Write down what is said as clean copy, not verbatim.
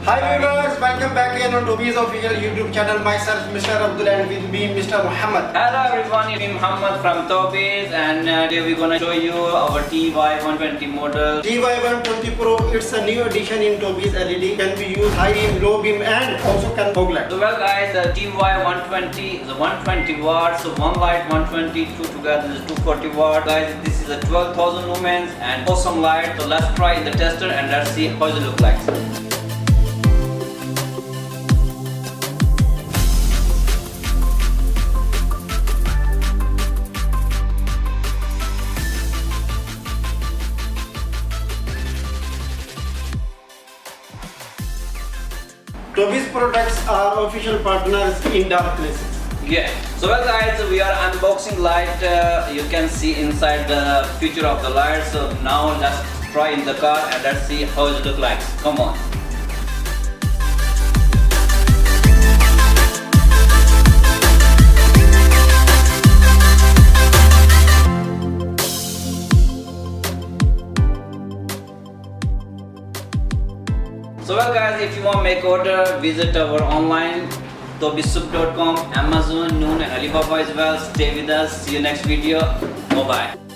Hi viewers, welcome back again on Tobys official YouTube channel. Myself, Mr. Abdul, and with me, Mr. Muhammad. Hello everyone, it's me Muhammad from Tobys, and today we're gonna show you our TY120 model. TY120 Pro, it's a new addition in Tobys LED. Can be used high beam, low beam, and also can fog light. So well guys, the TY120 is a 120 watts, so one light 120, two together is 240 watts. Guys, this is a 12,000 lumens and awesome light. So let's try in the tester and let's see how it looks like. Tobys products are official partners in dark places. Yeah, so well guys, we are unboxing light. You can see inside the feature of the light. So now let's try in the car and let's see how it looks like. Come on. So well guys, if you want to make order, visit our online tobysouq.com, Amazon, Noon and Alibaba as well. Stay with us. See you next video. Bye bye.